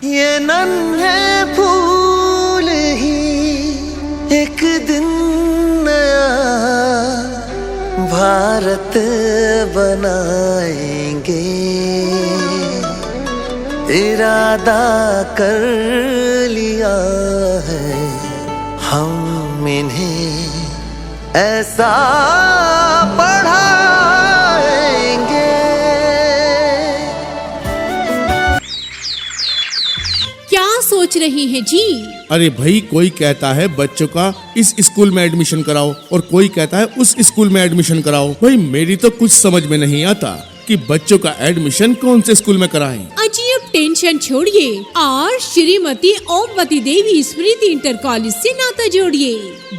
ये नन्हे फूल ही एक दिन नया भारत बनाएंगे, इरादा कर लिया है हम इन्हें ऐसा पढ़ाएंगे। क्या सोच रही हैं जी? अरे भाई, कोई कहता है बच्चों का इस स्कूल में एडमिशन कराओ और कोई कहता है उस स्कूल में एडमिशन कराओ। भाई मेरी तो कुछ समझ में नहीं आता कि बच्चों का एडमिशन कौन से स्कूल में कराएं। अजी अब टेंशन छोड़िए और श्रीमती ओमवती देवी स्मृति इंटर कॉलेज से नाता जोड़िए।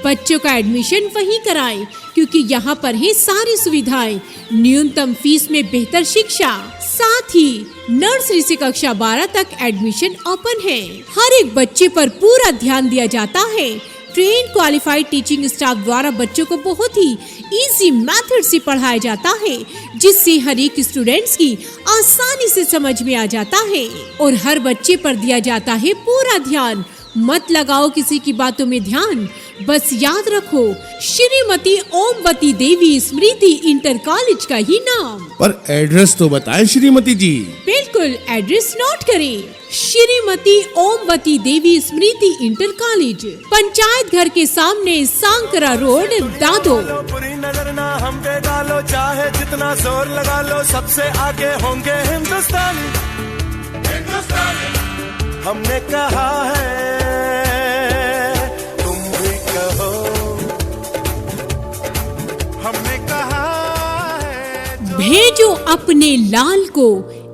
बच्चों का एडमिशन वहीं कराएं क्योंकि यहाँ पर है सारी सुविधाएं, न्यूनतम फीस में बेहतर शिक्षा, साथ ही नर्सरी से कक्षा 12 तक एडमिशन ओपन है। हर एक बच्चे पर पूरा ध्यान दिया जाता है। ट्रेन क्वालिफाइड टीचिंग स्टाफ द्वारा बच्चों को बहुत ही इजी मेथड से पढ़ाया जाता है, जिससे हर एक स्टूडेंट्स की आसानी से समझ में आ जाता है और हर बच्चे पर दिया जाता है पूरा ध्यान। मत लगाओ किसी की बातों में ध्यान, बस याद रखो श्रीमती ओमवती देवी स्मृति इंटर कॉलेज का ही नाम। पर एड्रेस तो बताएं श्रीमती जी। बिल्कुल, एड्रेस नोट करें। श्रीमती ओमवती देवी स्मृति इंटर कॉलेज, पंचायत घर के सामने सांकरा रोड, दादो। बुरी नजर ना हम पे डालो, चाहे जितना जोर लगा लो, सबसे आगे होंगे हिंदुस्तानी। हमने कहा है, तुम भी कहो, हमने कहा है। भेजो अपने लाल को,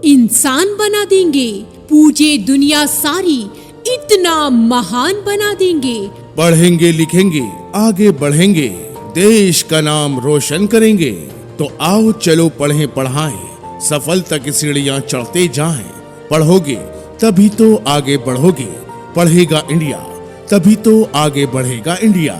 इंसान बना देंगे, पूजे दुनिया सारी, इतना महान बना देंगे। पढ़ेंगे लिखेंगे आगे बढ़ेंगे, देश का नाम रोशन करेंगे। तो आओ चलो पढ़ें पढ़ाएं, सफलता की सीढ़ियां चढ़ते जाएं। पढ़ोगे तभी तो आगे बढ़ोगे, पढ़ेगा इंडिया तभी तो आगे बढ़ेगा इंडिया।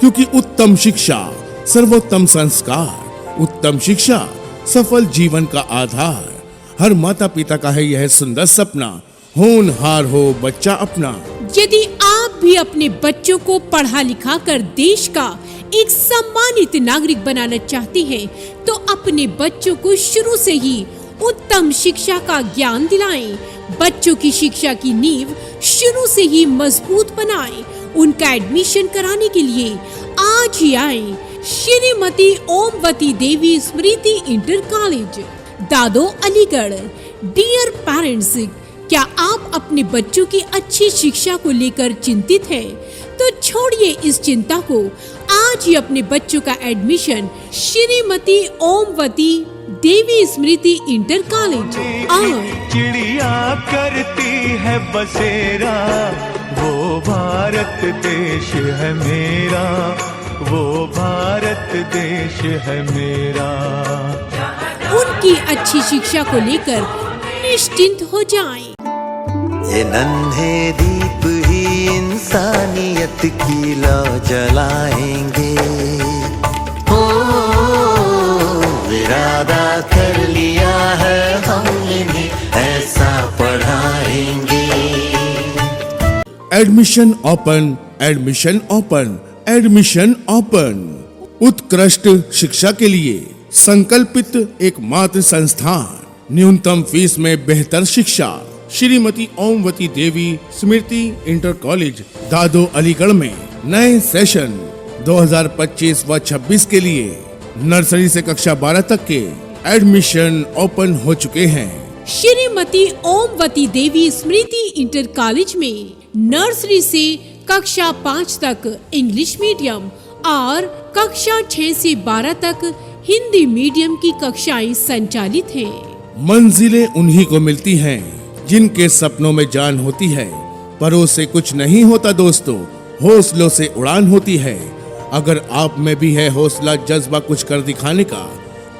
क्योंकि उत्तम शिक्षा सर्वोत्तम संस्कार, उत्तम शिक्षा सफल जीवन का आधार। हर माता पिता का है यह सुंदर सपना, होनहार हो बच्चा अपना। यदि आप भी अपने बच्चों को पढ़ा लिखा कर देश का एक सम्मानित नागरिक बनाना चाहते हैं, तो अपने बच्चों को शुरू से ही उत्तम शिक्षा का ज्ञान दिलाएं। बच्चों की शिक्षा की नींव शुरू से ही मजबूत बनाएं। उनका एडमिशन कराने के लिए आज ही आएं। Shrimati Omvati Devi Smriti inter college, Dado, Aligarh. Dear parents, क्या आप अपने बच्चों की अच्छी शिक्षा को लेकर चिंतित हैं? तो छोड़िए इस चिंता को, आज ही अपने बच्चों का admission Shrimati Omvati Devi Smriti inter college. चिड़िया करती है बसेरा, वो भारत देश है मेरा, वो भारत देश है मेरा। उनकी अच्छी शिक्षा को लेकर निश्चिंत हो जाएं। ये नन्हे दीप ही इंसानियत की लौ जलाएंगे। इरादा कर लिया है हम इन्हें ऐसा पढ़ाएंगे। Admission open, admission open, admission open. उत्कृष्ट शिक्षा के लिए संकल्पित एकमात्र संस्थान, न्यूनतम फीस में बेहतर शिक्षा। श्रीमती ओमवती देवी स्मृति इंटर कॉलेज, दादो, अलीगढ़ में नए सेशन 2025 व 26 के लिए नर्सरी से कक्षा 12 तक के एडमिशन ओपन हो चुके हैं। श्रीमती ओमवती देवी स्मृति इंटर कॉलेज में नर्सरी से कक्षा 5 तक इंग्लिश मीडियम और कक्षा 6 से 12 तक हिंदी मीडियम की कक्षाएं संचालित हैं। मंजिलें उन्हीं को मिलती हैं जिनके सपनों में जान होती है। परों से कुछ नहीं होता दोस्तों, हौसलों से उड़ान होती है। अगर आप में भी है हौसला जज्बा कुछ कर दिखाने का,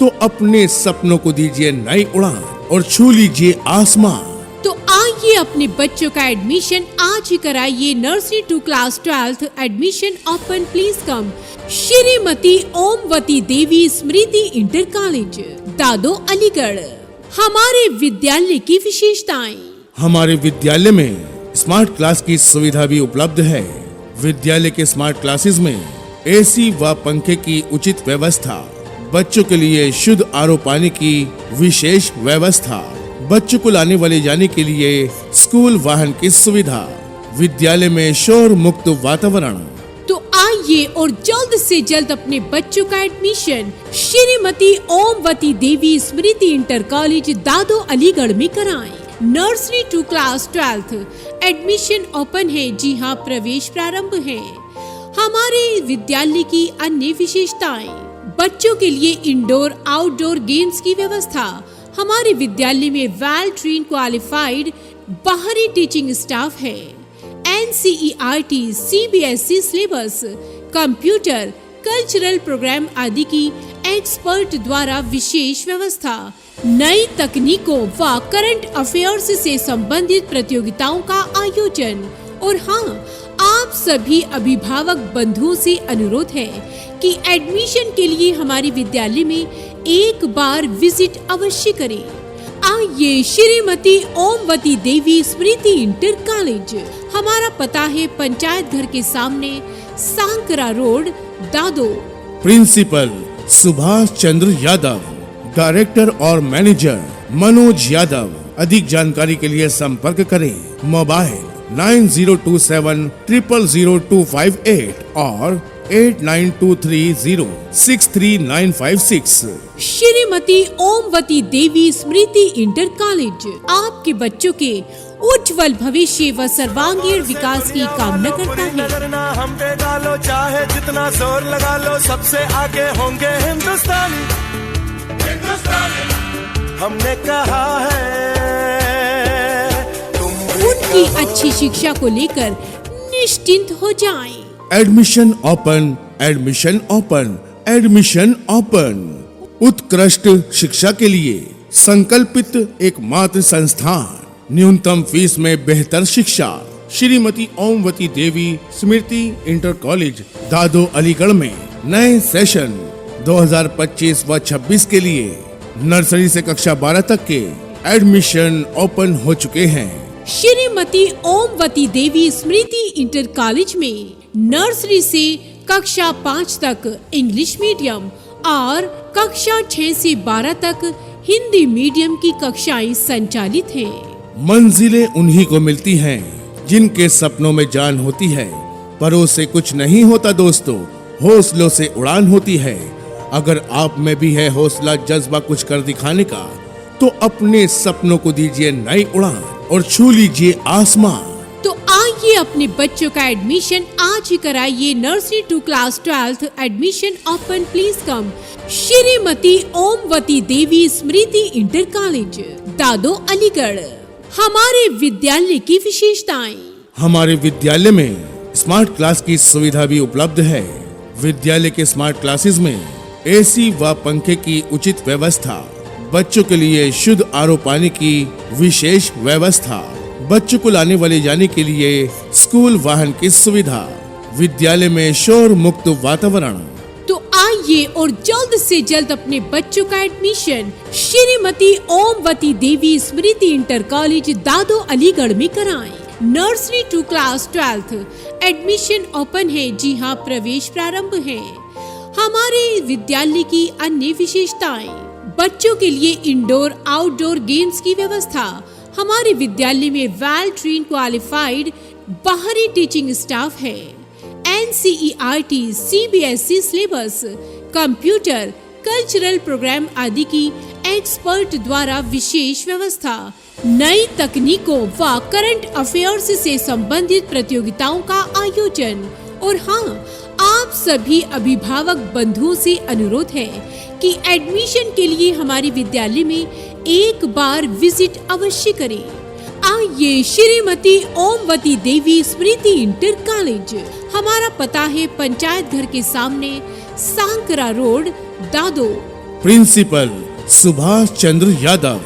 तो अपने सपनों को दीजिए नई उड़ान और छू लीजिए आसमान। तो आइए अपने बच्चों का एडमिशन आज ही कराइए। Nursery to class 12 admission open, please come. Shrimati Omvati Devi Smriti inter college, Dado, Aligarh. हमारे विद्यालय की विशेषताएं। हमारे विद्यालय में स्मार्ट क्लास की सुविधा भी उपलब्ध है। विद्यालय के स्मार्ट क्लासेस में एसी व पंखे की उचित व्यवस्था, बच्चों के लिए शुद्ध आरओ पानी की विशेष व्यवस्था, बच्चों को लाने वाले जाने के लिए स्कूल वाहन की सुविधा, विद्यालय में शोर मुक्त वातावरण। तो आइए और जल्द से जल्द अपने बच्चों का admission Shrimati Omvati Devi Smriti inter college Dado Aligarh में कराएं। Nursery to class 12th admission open है। जी हाँ, प्रवेश प्रारंभ है। हमारे विद्यालय की अन्य विशेषताएं, बच्चों के लिए इंडोर आउटडोर गेम्स की व्यवस्था। हमारे विद्यालय में वेल ट्रेन क्वालिफाइड बाहरी टीचिंग स्टाफ है। NCERT CBSE syllabus, computer, cultural program आदि की एक्सपर्ट द्वारा विशेष व्यवस्था। नई तकनीकों व करंट अफेयर्स से संबंधित प्रतियोगिताओं का आयोजन। और हाँ, आप सभी अभिभावक बंधुओं से अनुरोध है कि एडमिशन के लिए हमारे विद्यालय में एक बार विजिट अवश्य करें। आइए श्रीमती ओमवती देवी स्मृति इंटर कॉलेज। हमारा पता है पंचायत घर के सामने, सांकरा रोड, दादो। प्रिंसिपल सुभाष चंद्र यादव, डायरेक्टर और मैनेजर मनोज यादव। अधिक जानकारी के लिए संपर्क करें। मोबाइल 9027 000258 और 8923063956। श्रीमती ओमवती देवी स्मृति इंटर कॉलेज आपके बच्चों के उज्जवल भविष्य व सर्वांगीण विकास की कामना करता है। नजर ना हम पे डालो, चाहे जितना जोर लगा लो, सबसे आगे होंगे हिंदुस्तानी। हमने कहा है उनकी अच्छी शिक्षा को लेकर निश्चिंत हो जाएं। Admission open, admission open, admission open. उत्कृष्ट शिक्षा के लिए संकल्पित एकमात्र संस्थान, न्यूनतम फीस में बेहतर शिक्षा। श्रीमती ओमवती देवी स्मृति इंटर कॉलेज दादो अलीगढ़ में नए सेशन 2025 व 26 के लिए नर्सरी से कक्षा 12 तक के एडमिशन ओपन हो चुके हैं। श्रीमती ओमवती देवी स्मृति इंटर कॉलेज में नर्सरी से कक्षा 5 तक इंग्लिश मीडियम और कक्षा 6 से 12 तक हिंदी मीडियम की कक्षाएं संचालित हैं। मंजिलें उन्हीं को मिलती हैं जिनके सपनों में जान होती है। परों से कुछ नहीं होता दोस्तों, हौसलों से उड़ान होती है। अगर आप में भी है हौसला, जज्बा कुछ कर दिखाने का, तो अपने सपनों को दीजिए नई उड़ान और छू लीजिए आसमान। तो आइए अपने बच्चों का एडमिशन आज ही कराइए। Nursery to class 12th admission open, please come. Shrimati Omvati Devi Smriti inter college Dado Aligarh. हमारे विद्यालय की विशेषताएं, हमारे विद्यालय में स्मार्ट क्लास की सुविधा भी उपलब्ध है। विद्यालय के स्मार्ट क्लासेस में एसी व पंखे की उचित व्यवस्था, बच्चों के लिए शुद्ध आरओ पानी की विशेष व्यवस्था, बच्चों को लाने वाले जाने के लिए स्कूल वाहन की सुविधा, विद्यालय में शोर मुक्त वातावरण। तो आइए और जल्द से जल्द अपने बच्चों का admission Shrimati Omvati Devi Smriti inter college Dado Aligarh में कराएं। Nursery to class 12th admission open है। जी हाँ, प्रवेश प्रारंभ है। हमारे विद्यालय की अन्य विशेषताएं, बच्चों के लिए इंडोर आउटडोर गेम्स की व्यवस्था। हमारे विद्यालय में वेल ट्रेन क्वालिफाइड बाहरी टीचिंग स्टाफ है। NCERT CBSE syllabus, computer, cultural program आदि की एक्सपर्ट द्वारा विशेष व्यवस्था। नई तकनीकों व करंट अफेयर्स से संबंधित प्रतियोगिताओं का आयोजन। और हाँ, आप सभी अभिभावक बंधुओं से अनुरोध है कि एडमिशन के लिए हमारे विद्यालय में एक बार विजिट अवश्य करें। आइए श्रीमती ओमवती देवी स्मृति इंटर कॉलेज। हमारा पता है पंचायत घर के सामने, सांकरा रोड, दादो। प्रिंसिपल सुभाष चंद्र यादव,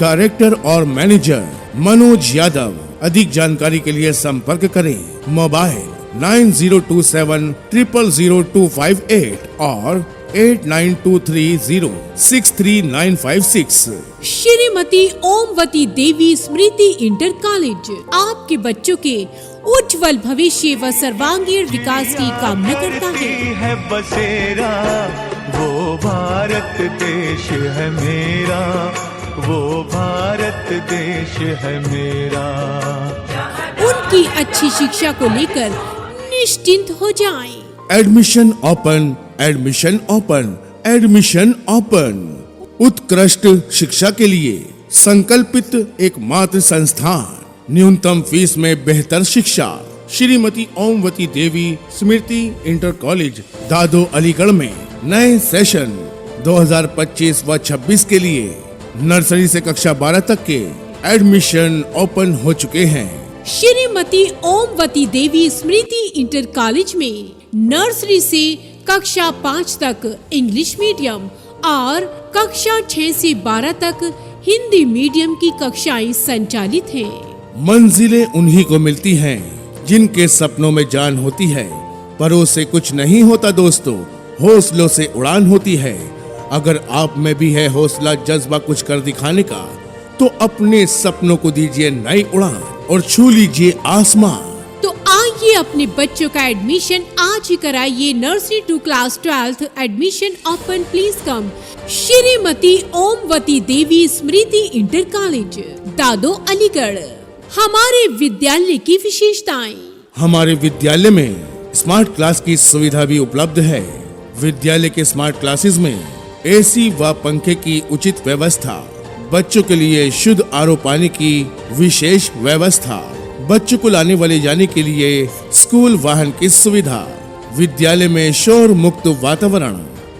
डायरेक्टर और मैनेजर मनोज यादव। अधिक जानकारी के लिए संपर्क करें। मोबाइल 9027 000258 और 8923063956। श्रीमती ओमवती देवी स्मृति इंटर कॉलेज आपके बच्चों के उज्जवल भविष्य व सर्वांगीण विकास की कामना करता है बसेरा वो भारत देश है मेरा, वो भारत देश है मेरा। उनकी अच्छी शिक्षा को लेकर निश्चिंत हो जाएं। Admission open, admission open, admission open. उत्कृष्ट शिक्षा के लिए संकल्पित एकमात्र संस्थान, न्यूनतम फीस में बेहतर शिक्षा। श्रीमती ओमवती देवी स्मृति इंटर कॉलेज दादो अलीगढ़ में नए सेशन 2025 व 26 के लिए नर्सरी से कक्षा 12 तक के एडमिशन ओपन हो चुके हैं। श्रीमती ओमवती देवी स्मृति इंटर कॉलेज में नर्सरी से कक्षा 5 तक इंग्लिश मीडियम और कक्षा 6 से 12 तक हिंदी मीडियम की कक्षाएं संचालित हैं। मंजिलें उन्हीं को मिलती हैं जिनके सपनों में जान होती है। परों से कुछ नहीं होता दोस्तों, हौसलों से उड़ान होती है। अगर आप में भी है हौसला जज्बा कुछ कर दिखाने का, तो अपने सपनों को दीजिए नई उड़ान और छू लीजिए आसमान। तो आइए अपने बच्चों का एडमिशन आज ही कराइए। Nursery to class 12 admission open, please come. Shrimati Omvati Devi Smriti inter college Dado Aligarh. हमारे विद्यालय की विशेषताएं। हमारे विद्यालय में स्मार्ट क्लास की सुविधा भी उपलब्ध है। विद्यालय के स्मार्ट क्लासेस में एसी व पंखे की उचित व्यवस्था, बच्चों के लिए शुद्ध आरओ पानी की विशेष व्यवस्था, बच्चों को लाने वाले जाने के लिए स्कूल वाहन की सुविधा, विद्यालय में शोर मुक्त वातावरण।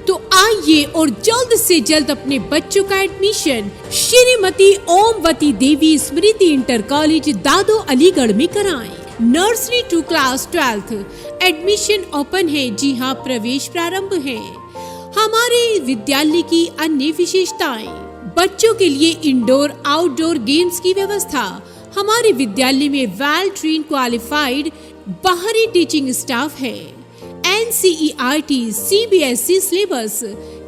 तो आइए और जल्द से जल्द अपने बच्चों का admission Shrimati Omvati Devi Smriti inter college Dado Aligarh में कराएं। Nursery to class 12 admission open है। जी हाँ, प्रवेश प्रारंभ है। हमारे विद्यालय की अन्य विशेषताएं, बच्चों के लिए इंडोर आउटडोर गेम्स की व्यवस्था। हमारे विद्यालय में वेल ट्रेन क्वालिफाइड बाहरी टीचिंग स्टाफ है। NCERT CBSE syllabus,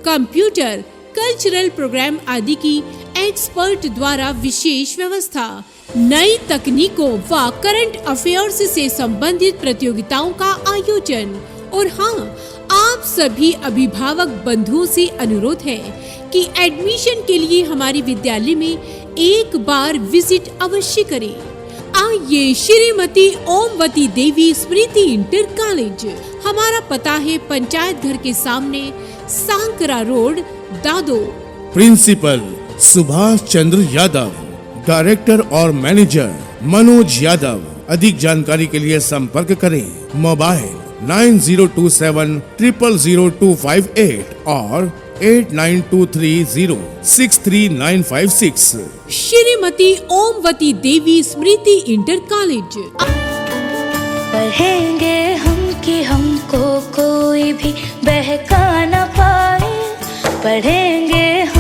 computer, cultural program आदि की एक्सपर्ट द्वारा विशेष व्यवस्था। नई तकनीकों व करंट अफेयर्स से संबंधित प्रतियोगिताओं का आयोजन। और हाँ, आप सभी अभिभावक बंधुओं से अनुरोध है कि एडमिशन के लिए हमारे विद्यालय में एक बार विजिट अवश्य करें। आइए श्रीमती ओमवती देवी स्मृति इंटर कॉलेज। हमारा पता है पंचायत घर के सामने, सांकरा रोड, दादो। प्रिंसिपल सुभाष चंद्र यादव, डायरेक्टर और मैनेजर मनोज यादव। अधिक जानकारी के लिए संपर्क करें। मोबाइल 9027000258 और 8923063956। Shrimati Omvati Devi Smriti inter college. पढ़ेंगे हम कि हमको कोई भी बहका न पाए, पढ़ेंगे हम